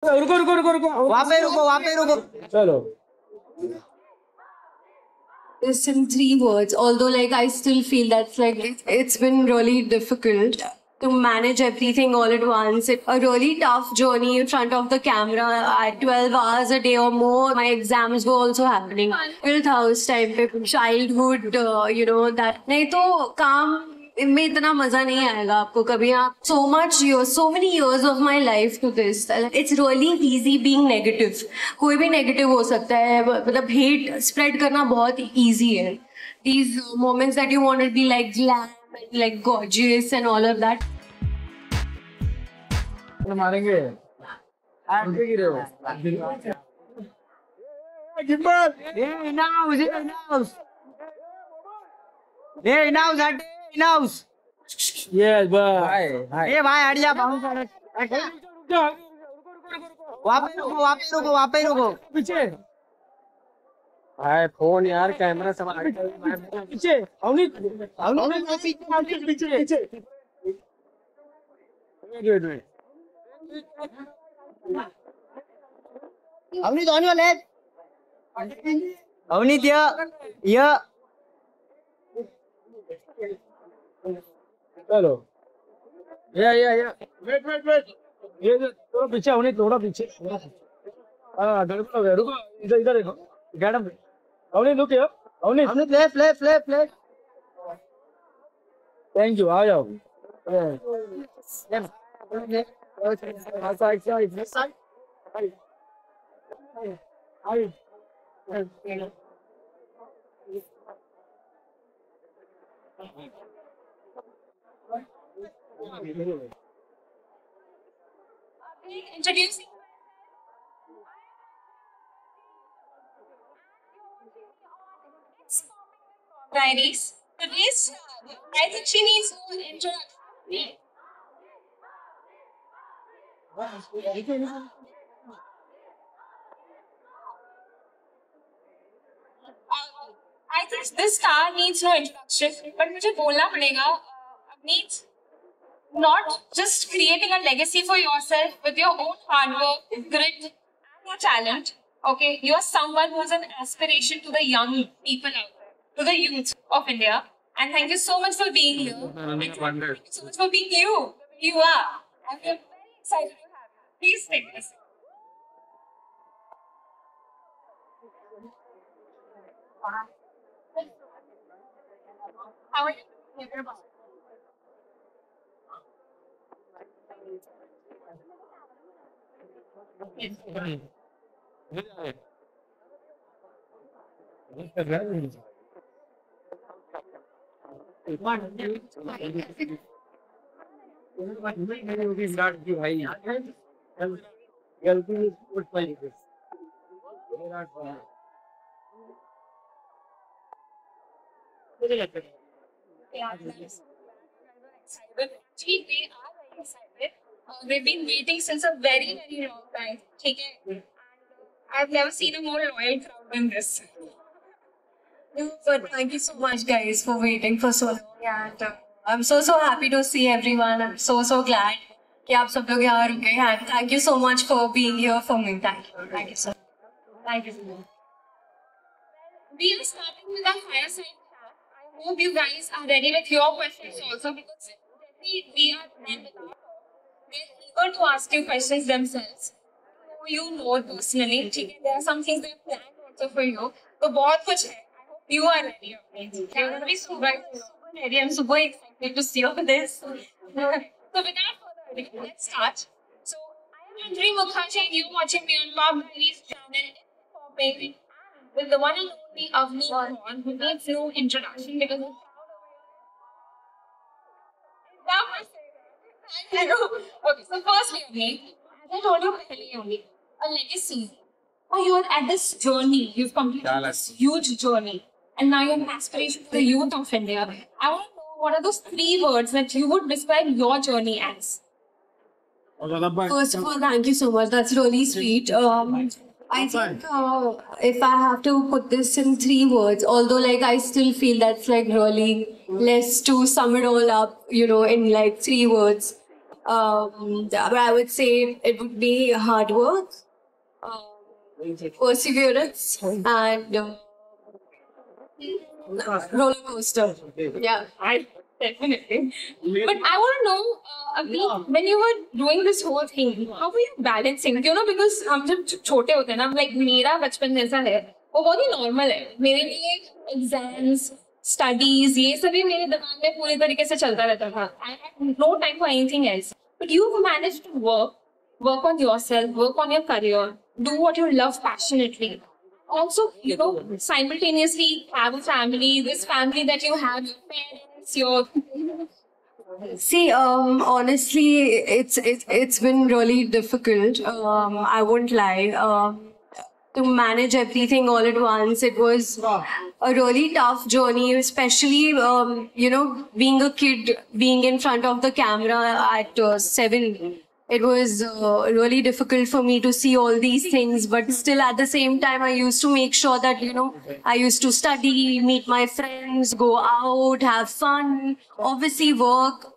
रुको रुको रुको रुको वहाँ पे रुको चलो This in 3 words, although like I still feel that's like it's been really difficult to manage everything all at once. It's a really tough journey in front of the camera at 12 hours a day or more. My exams were also happening. Fifth house time पे childhood, that नहीं तो काम में इतना मजा नहीं आएगा आपको कभी आप so many years of my life to this. It's really easy being negative. कोई भी negative हो सकता है मतलब hate spread करना बहुत easy है. These moments that you want to be like glam and like gorgeous and all of that. मारेंगे आगे गिरे हो गिम्बल इनाउस यस बाय ए भाई हट जा वहाँ पे रुको पीछे हाय फोन यार कैमरा संभाल पीछे अवनीत पीछे wait Avneet on your leg Avneet ये चलो या वेट ये थोड़ा पीछे अवनीत थोड़ा पीछे हाँ गड़बड़ हो गया रुको इधर देखो madam Avneet look here Avneet left thank you आ जाओ Introducing Diaries. Today's I think she needs no introduction. I think this star needs no introduction, but मुझे बोलना पड़ेगा needs not just creating a legacy for yourself with your own hard work, grit, and your talent. Okay, you are someone who is an aspiration to the young people out there, to the youth of India. And thank you so much for being here. Thank you so much for being you. You are. I'm very excited to have you. Please take this. How are you? Gee, they are very excited. They've been waiting since a very, very long time. Okay? I've never seen a more loyal crowd than this. No, but thank you so much, guys, for waiting for so long. And I'm so happy to see everyone. I'm so glad कि आप सब लोग यहाँ रुके हैं. And thank you so much for being here for me. Thank you so much. Thank you so much. We are starting with our fireside chat. I hope you guys are ready with your questions also because we are done with our talk. They're eager to ask you questions themselves. Who you know personally. Okay? There are some things they have planned also for you. So बहुत कुछ है. I hope you are ready. You're going to be super ready. I'm super excited to see all this. So without further ado, let's start. So I am Anjali Mukherjee and you're watching me on Pop Diaries channel Popping with the one and only Avni Khan, who needs no introduction because he's proud of it. Thank you. Okay, so firstly, Avni, as I told you earlier only, a legacy. Oh, you're at this journey. You've completed this huge journey. And now you're an aspiration to the youth of India. I want to know what are those 3 words that you would describe your journey as? First of all, thank you so much. That's really sweet. I think if I have to put this in 3 words, although like I still feel that's like really less to sum it all up, in like 3 words. But I would say it would be hard work, perseverance, and roller coaster. Yeah. I definitely. But I want to know, Abhi, when you were doing this whole thing, how were you balancing? You know, because हम जब छोटे होते हैं ना, like मेरा बचपन जैसा है, वो बहुत ही normal है. मेरे लिए exams, studies, ये सभी मेरे दिमाग में पूरे तरीके से चलता रहता था. I had no time for anything else. But you've managed to work on yourself, work on your career, do what you love passionately. Also, you know, simultaneously have a family, this family that you have, your parents, your... See, honestly, it's been really difficult. I won't lie. To manage everything all at once, it was a really tough journey, especially you know, being a kid, being in front of the camera at 7. It was really difficult for me to see all these things, but still at the same time, I used to make sure that, you know, I used to study, meet my friends, go out, have fun, obviously work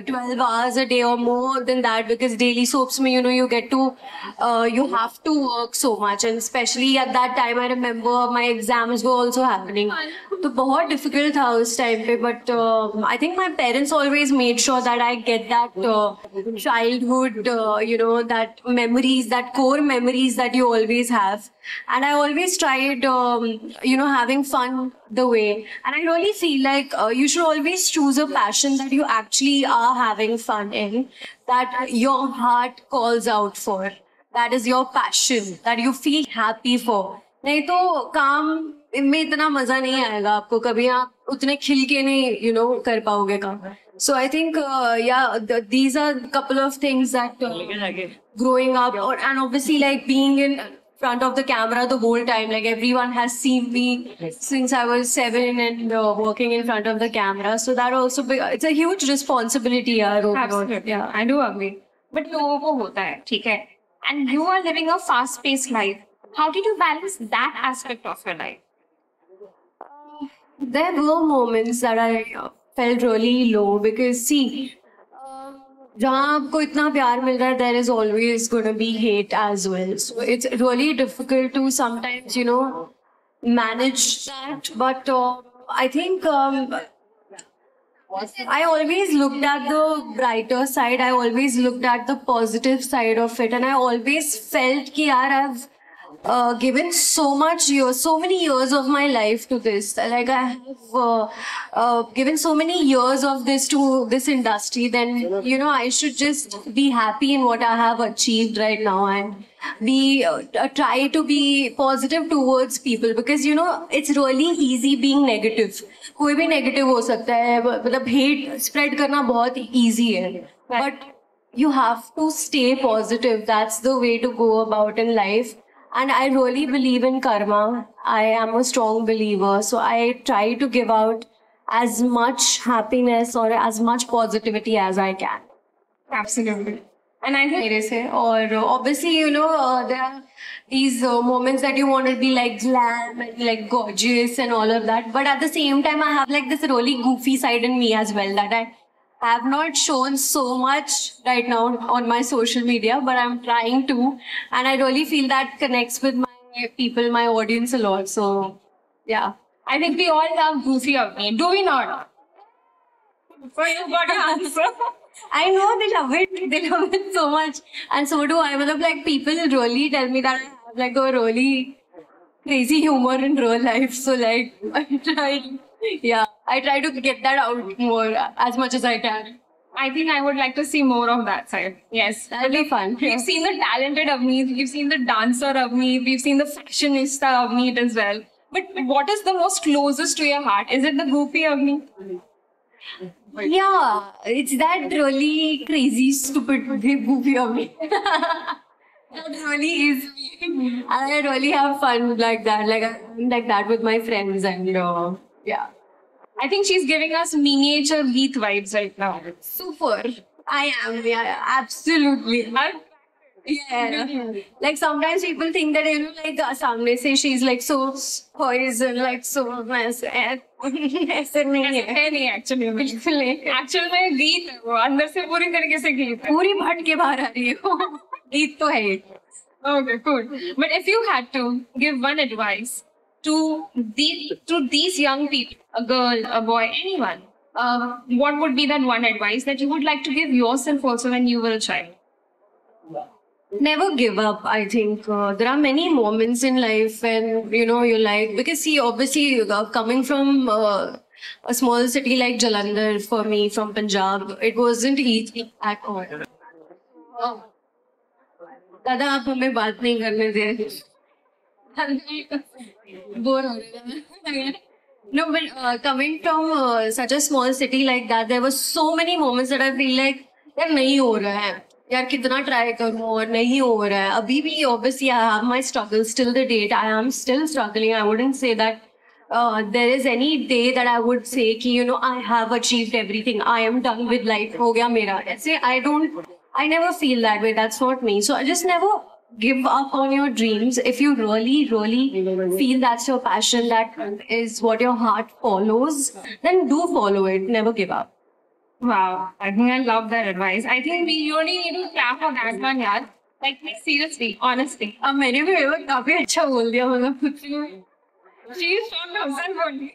12 hours a day or more than that, because daily soaps, you know, you get to, you have to work so much. And especially at that time, I remember my exams were also happening. So बहुत difficult था उस time पे, but I think my parents always made sure that I get that childhood, you know, that memories, that core memories that you always have. And I always tried, you know, having fun the way. And I really feel like you should always choose a passion that you actually are having fun in, that your heart calls out for. That is your passion, that you feel happy for. नहीं तो काम में इतना मजा नहीं आएगा आपको कभी, आप उतने खिल के नहीं, you know, कर पाओगे काम. So I think, yeah, these are a couple of things that growing up, and obviously like being in front of the camera the whole time, like everyone has seen me since I was 7 and working in front of the camera. So that also, it's a huge responsibility. Absolutely. Yeah. I do agree. But लोगों को होता है, ठीक है? And you are living a fast-paced life. How did you balance that aspect of your life? There were moments that I felt really low, because see, जहाँ आपको इतना प्यार मिल रहा है, there is always going to be hate as well. So it's really difficult to sometimes, you know, manage that. But I think I always looked at the brighter side. I always looked at the positive side of it, and I always felt कि यार I've given so many years of my life to this. Like I have given so many years of this to this industry. Then, you know, I should just be happy in what I have achieved right now, and be try to be positive towards people, because you know it's really easy being negative. कोई भी negative हो सकता है, मतलब hate spread करना बहुत easy है. But you have to stay positive. That's the way to go about in life. And I really believe in karma. I am a strong believer. So I try to give out as much happiness or as much positivity as I can. Absolutely. And I think मेरे से, और obviously, you know, there are these moments that you want to be like glam and like gorgeous and all of that. But at the same time, I have like this really goofy side in me as well that I have not shown so much right now on my social media, but I'm trying to. And I really feel that connects with my people, my audience a lot. So, yeah. I think we all love goofy of me. Do we not? So you got an answer. I know they love it. They love it so much. And so do I. Like, people really tell me that I have like a really crazy humor in real life. So like, I try to get that out more as much as I can. I think I would like to see more of that side. Yes. That'll be fun. We've seen the talented Avneet, we've seen the dancer Avneet, we've seen the fashionista Avneet as well. But what is the most closest to your heart? Is it the goofy Avneet? Yeah, it's that really crazy, stupid, goofy of me. That really is me. I really have fun like that, like that with my friends, and yeah. I think she's giving us miniature Geet vibes right now. Super. I am, yeah, absolutely. Yeah. Like sometimes people think that, you know, like samne se she's like so poison, like so nice. And ऐसे नहीं है, है नहीं actually में, बिल्कुल नहीं। Actual में गीत है वो, अंदर से पूरी तरीके से गीत है। पूरी भट के बाहर आ रही है वो। गीत तो है ये। Okay, cool. But if you had to give one advice to these young people, a girl, a boy, anyone, what would be that one advice that you would like to give yourself also when you were a child? Never give up, I think. There are many moments in life when, you know, you like, because see, obviously, coming from a small city like Jalandhar, for me, from Punjab, it wasn't easy at all. दादा आप हमें बात नहीं करने दे रहे, bore हो रहे हैं. No, but coming from such a small city like that, there were so many moments that I feel like यार नहीं हो रहा है, यार कितना ट्राई करूँ और नहीं हो रहा है. अभी भी obviously I have my struggles till the date. I am still struggling. I wouldn't say that there is any day that I would say कि you know I have achieved everything. I am done with life. हो गया मेरा. ऐसे I never feel that way. That's not me. So I just never give up on your dreams. If you really, really feel that's your passion, that is what your heart follows, then do follow it. Never give up. Wow, I think I love that advice. I think we only need to clap for that one, yaar. Like seriously, honestly. अब मैंने भी वो काफी अच्छा बोल दिया मतलब खुद से. She is shocked herself only.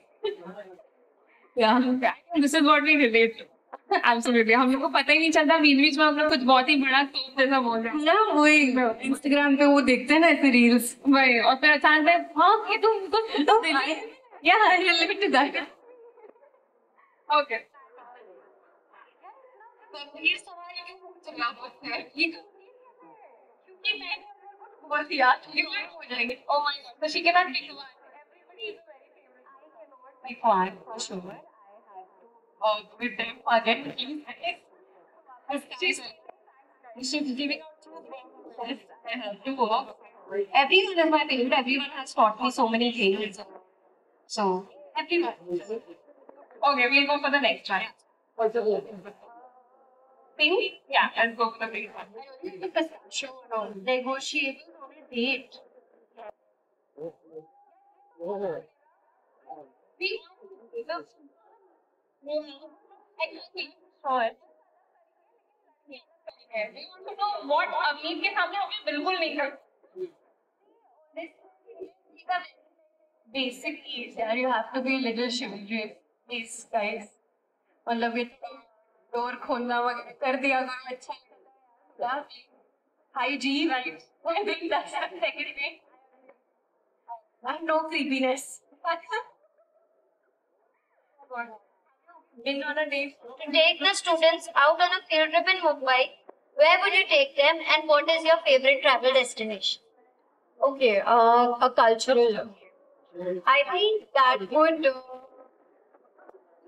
Yeah. I think this is what we relate to. Absolutely. हम लोग को पता ही नहीं चलता, बीच में हम लोग कुछ बहुत ही बड़ा तोप जैसा बोल रहे हैं. ना वही इंस्टाग्राम पे वो देखते हैं ना ऐसे रील्स, वही, और फिर अचानक से हाँ ये तो yeah I relate to that. Okay. ये सवाल क्यों चला सकते हैं? ये क्योंकि मैं बहुत याद हो जाएंगे. Oh my God. So she cannot pick one. Everybody is very favorite. I cannot pick one for sure. With them again, please. She's giving out to work. Everyone is my favorite. Everyone has taught me so many things. So everyone. Okay, we'll go for the next one. Pink? Yeah, let's go for the pink one. Sure, negotiable on a date. Pink? Sure. We want to know what अमीर के सामने हमें बिल्कुल नहीं कर. Basic needs, यार, you have to be a little chivalrous, please guys. मतलब ये डोर खोलना वगैरह कर दिया करो, अच्छा लगता है. Hygiene, right? I think that's the second thing. And no creepiness. Been on a date. To take the students out on a field trip in Mumbai, where would you take them and what is your favorite travel destination? Okay, a cultural. I think that would.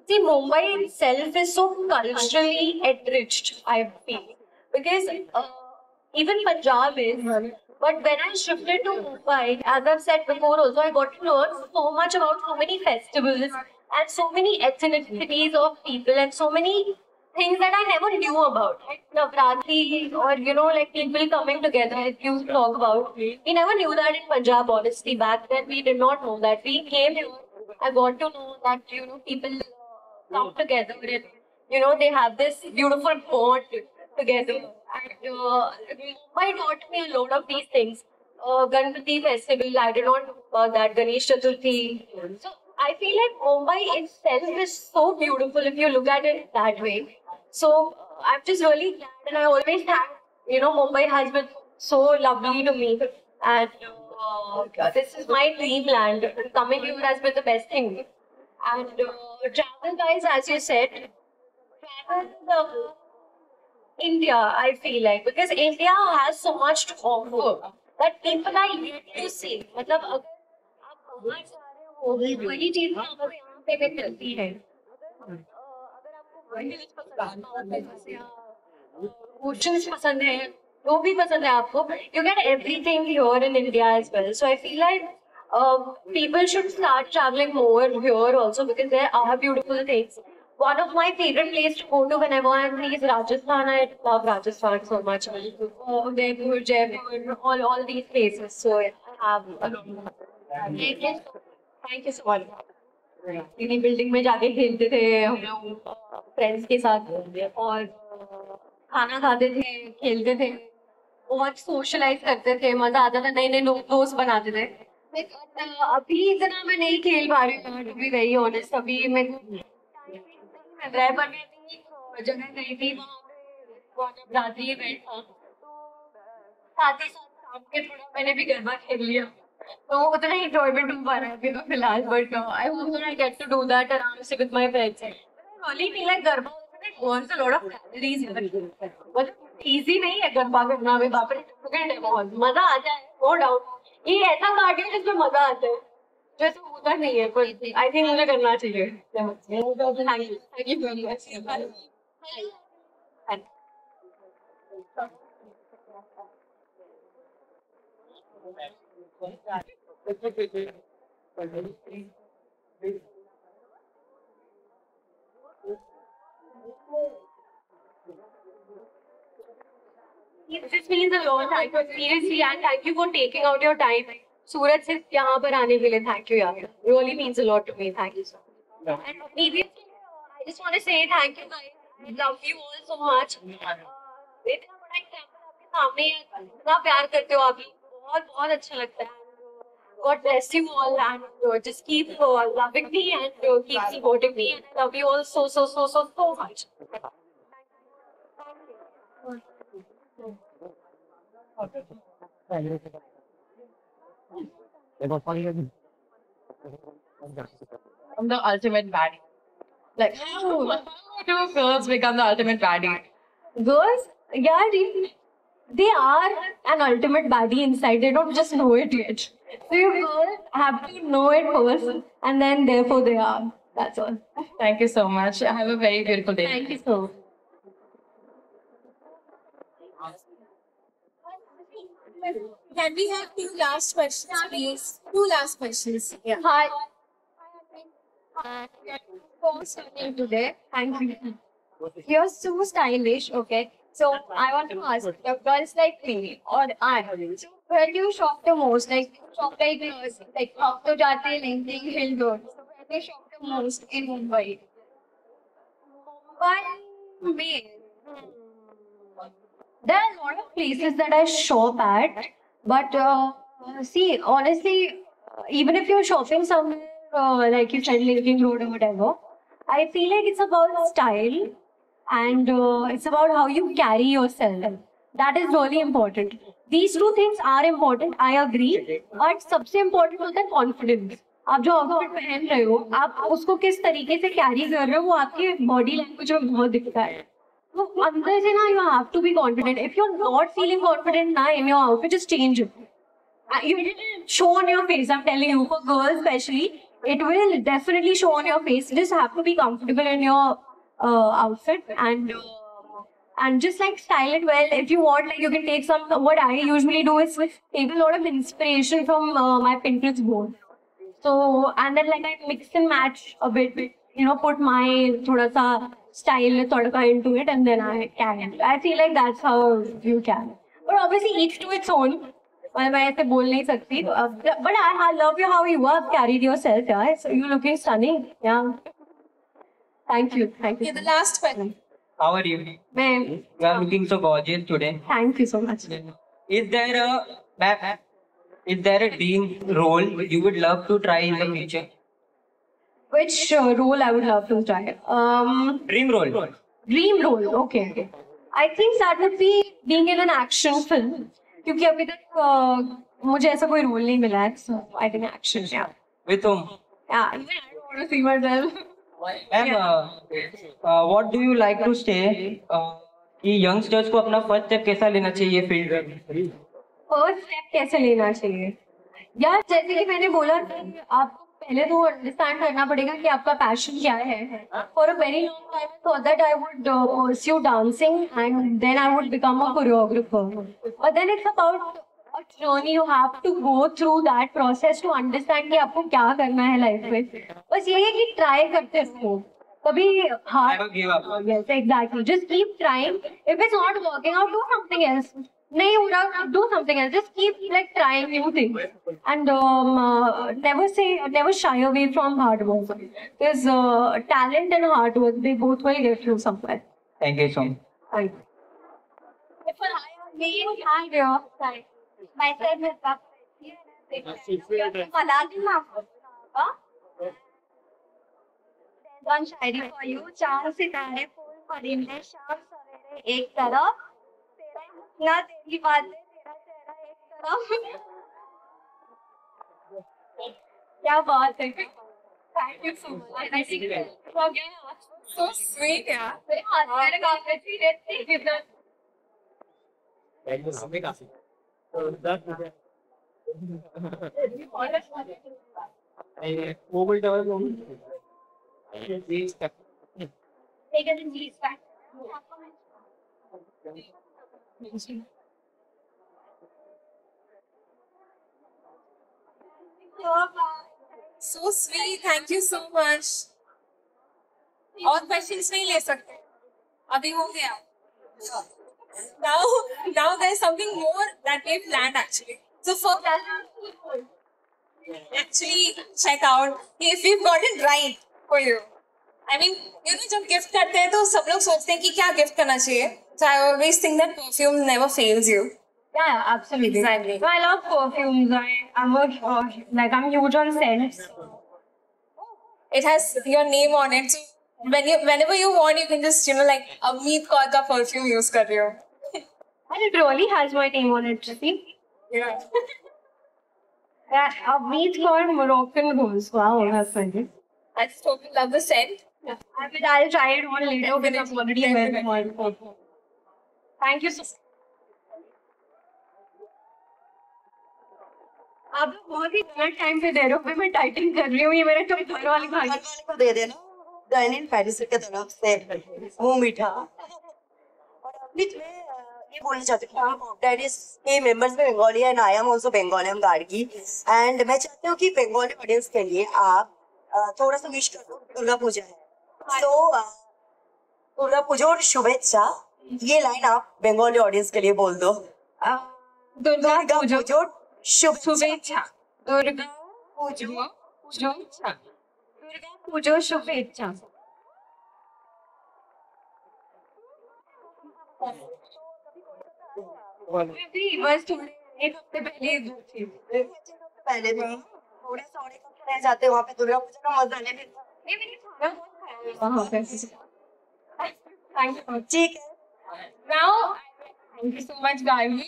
See, Mumbai itself is so culturally enriched, I feel. Because even Punjab is. But when I shifted to Mumbai, as I've said before also, I got to learn so much about so many festivals and so many ethnicities of people and so many things that I never knew about. Like Navratri or, you know, like people coming together, if you talk about. We never knew that in Punjab, honestly. Back then, we did not know that. We came here, I got to know that, you know, people come together and, you know, they have this beautiful bond together. And Mumbai taught me a lot of these things. Ganpati festival, I did not know about that. Ganesh Chaturthi. So I feel like Mumbai itself is so beautiful if you look at it that way. So I'm just really glad, and I always thank, you know, Mumbai has been so lovely to me. And this is my dreamland. Coming here has been the best thing. And travel, guys, as you said, travel India, I feel like, because India has so much to offer that people are yet to see. मतलब अगर आप बाहर जा रहे हो, वही चीज़ आपको यहाँ पे भी मिलती है. अगर आपको hills पसंद है, oceans पसंद है, जो भी पसंद है आपको, you get everything here in India as well. So I feel like people should start traveling more here also because there are beautiful things. One of my favorite places to go to whenever I'm free is Rajasthan. I love Rajasthan so much. Udaipur, Jaipur, all these places. So I have a lot. Thank you so much. इन्हीं building में जाके खेलते थे हम लोग friends के साथ और खाना खाते थे, खेलते थे, बहुत सोशलाइज करते थे, मजा आता था, नए नए दोस्त बनाते थे। अभी इतना मैं नहीं खेल पा रही हूँ, टू बी वेरी ऑनेस्ट। अभी मैं मिल रहा है, पर मैं अभी जगह गई थी, वहाँ पे रात्रि इवेंट था, साथ ही साथ शाम के थोड़ा मैंने भी गरबा खेल लिया, तो उतना ही enjoyment हो पा रहा है अभी तो फिलहाल। But I hope that I get to do that आराम से with my friends. really feel like garba burns a lot of calories, मतलब easy नहीं है गरबा करना में, बाप रे difficult है बहुत, मजा आता है नो डाउट। ये ऐसा कार्डियो जिसमें मजा आता है, जैसे होता नहीं है, पर आई थिंक मुझे करना चाहिए। Thank you very much. This means a lot. Thank you seriously, and thank you for taking out your time. सूरत से यहाँ पर आने के लिए thank you यार. Really means a lot to me. Thank you so much. And previously, I just want to say thank you guys. I love you all so much. इतना बड़ा example आपके सामने है, इतना प्यार करते हो आप, बहुत बहुत अच्छा लगता है. God bless you all and just keep loving me and keep supporting me. And I love you all so much. I'm the ultimate baddie. Like, how do girls become the ultimate baddie? Girls, yeah, they are an ultimate baddie inside. They don't just know it yet. So you girls have to know it first, and then therefore they are. That's all. Thank you so much. Have a very beautiful day. Thank you so much. Can we have two last questions, please? Two last questions. Yeah. Hi. For starting today, Thank you. you're so stylish. Okay. So I want to ask, the girls like me or I, so where do you shop the most? Like shop like shop to jate Linking Hill Road. So where do you shop the most in Mumbai? Mumbai. There are a lot of places that I shop at, but see, honestly, even if you're shopping somewhere like you said, Linking Road or whatever, I feel like it's about style and it's about how you carry yourself. That is really important. These two things are important, I agree, but सबसे important होता है confidence. आप जो outfit पहन रहे हो, आप उसको किस तरीके से कैरी कर रहे हो, वो आपके बॉडी लैंग्वेज में बहुत दिखता है. तो अंदर से ना, you have to be confident. If you're not feeling confident now in your outfit, just change it. You didn't show on your face. I'm telling you, for girls especially, it will definitely show on your face. You just have to be comfortable in your outfit and just like style it well. If you want, like you can take some. What I usually do is take a lot of inspiration from my Pinterest board. So and then like I mix and match a bit. You know, put my thoda sa style tadka into it, and then I can. I feel like that's how you can. But obviously, each to its own. मैं ऐसे बोल नहीं सकती. But I love you how you have carried yourself, yeah. So you're looking stunning, yeah. Thank you. Okay, the last question. How are you? Ma'am, You are looking so gorgeous today. thank you so much. Is there a dream role you would love to try in the future? Which role I would love to try? Dream role. Dream role. Okay. I think that would be being in an action film. क्योंकि अभी तक मुझे ऐसा कोई role नहीं मिला है. So I think action. Yeah. With whom? Yeah. I don't want to see myself. Ma'am, what do you like to say? कि youngsters को अपना first step कैसा लेना चाहिए फील्ड में? फर्स्ट स्टेप कैसे लेना चाहिए यार? जैसे कि मैंने बोला कि आपको पहले तो अंडरस्टैंड करना पड़ेगा कि आपका पैशन क्या है. For a very long time I thought that I would pursue dancing and then I would become a choreographer. But then it's about a journey. You have to go through that process to understand कि आपको क्या करना है life में. बस ये है कि ट्राई करते रहो. कभी हार. Never give up. Yes, exactly. Just keep trying. If it's not working out, do something else. nahi ho raha, do something else. Just keep like trying new things, and never shy away from hard work. Because talent and hard work, they both will get you somewhere. Thank you so much. Thank you. My side is back. One Shayari for you. चांद सितारे फूल परिंदे शाम सवेरे एक तरफ तेरा ना तेरी बातें तेरा चेहरा एक तरफ. क्या बात है. Thank you so much. I think so sweet, yeah. मैंने काफी अच्छी रहती है. हमें काफी तो 10 वो कोई double Take it in these back. So sweet. Thank you so much. और questions नहीं ले सकते. अभी हो गया. Now there's something more that we've planned actually. So first, actually check out if we've got it right for you. I mean, you know, जब gift करते हैं तो सब लोग सोचते हैं कि क्या gift करना चाहिए. So I always think that perfume never fails you. Yeah, absolutely. Exactly. So I love perfumes. I'm huge on scents. It has your name on it. So whenever you want, you can just, like, Avneet Kaur ka perfume use कर रही हो. And it really has my name on it, see? Yeah. Yeah, Avneet Kaur Moroccan Rose. Wow, that's funny. I just totally love the scent. I mean, I'll try it on later because I'm already wearing one. Thank you so much. आप लोग बहुत ही गलत time पे दे रहे हो. फिर मैं टाइटिंग कर रही हूँ. ये मेरे तुम घर वाली भाई को दे देना. डाइनिंग पेरिस की तरफ से वो मीठा. और अभी मैं ये बोलना चाहती हूँ हम डैडीज के मेंबर्स में बंगाली है. I am also Bengali. हम गार्गी एंड मैं चाहती हूँ कि बंगाली ऑडियंस के लिए आप थोड़ा सा विश कर दो. दुर्गा पूजा है तो दुर्गा पूजा और शुभेच्छा ये लाइन आप बंगाली ऑडियंस के लिए बोल दो. दुर्गा पूजा शुभेच्छा. दुर्गा पूजा शुभेच्छा. दुर्गा पूजा शुभेच्छा. अभी बस थोड़े एक हफ्ते पहले दी थी. पहले भी थोड़े सा और एक हफ्ते रह जाते वहाँ पे दुर्गा पूजा का मजा लेने. ये मैंने खाना बहुत खाया. Thank you. ठीक है. Now, thank you so much, Gargi.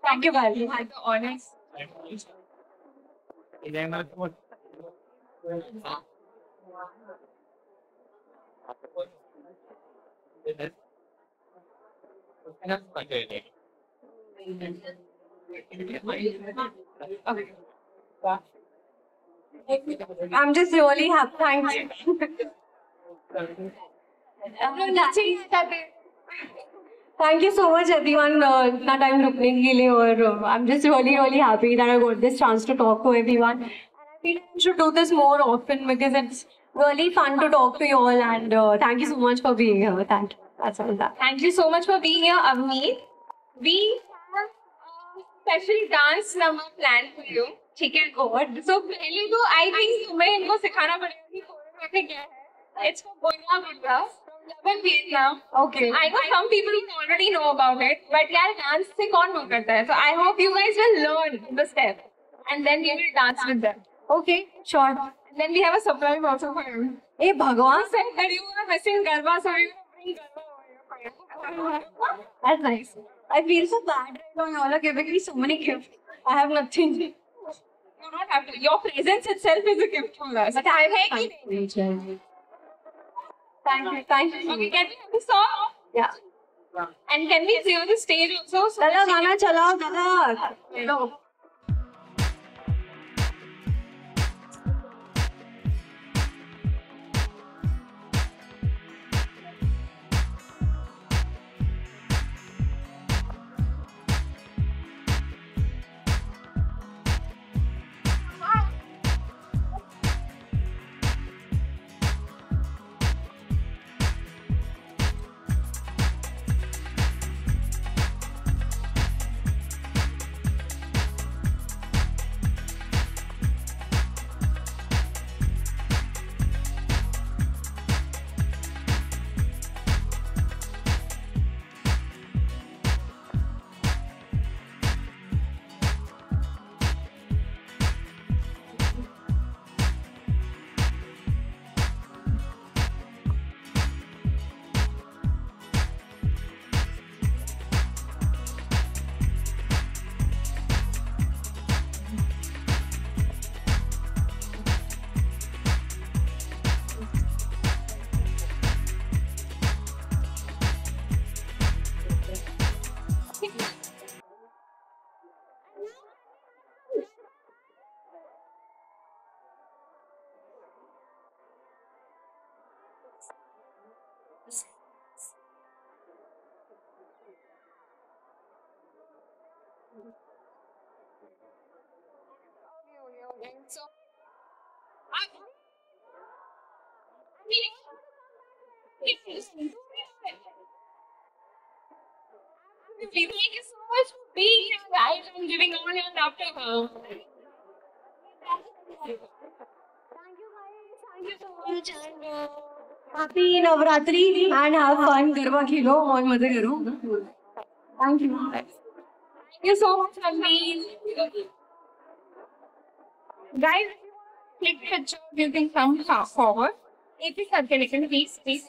Thank you, Bali. You had the honors. I'm just really happy. Thank you. Thank you so much, everyone. इतना time रुकने के लिए और I'm just really happy that I got this chance to talk to everyone. And I feel I should do this more often because it's really fun to talk to you all. And thank you so much for being here. Thank you. That's all that. Thank you so much for being here, Avneet. We have a special dance number planned for you. ठीक है, good. So पहले तो I think तुम्हें इनको सिखाना पड़ेगा कि choreography क्या है. It's for Boina Buddha from Love and Vietnam. Okay. I know some people already know about it, but यार dance से कौन वो करता है? So I hope you guys will learn the step, and then we will dance with them. Okay, sure. And then we have a surprise also for you. Hey, Bhagwan. You said that you were missing Garba, so you bring Garba over here for you. That's nice. I feel so bad right now. You all are giving me so many gifts. I have nothing. You don't have to. Your presence itself is a gift for us. But I have Thank you. Thank you. Okay, can we have the song? Yeah. And can we clear the stage also? So Dada, गाना चलाओ, Dada. Hello. So, I mean, yes. Thank you so much for being here, guys, and giving all your love to her. Happy Navratri and have fun. Garba khelo और मजे करो. Thank you. Thank you so much, Ranveer. Guys, if you want to click picture, you can come forward. If you can, please, please, please.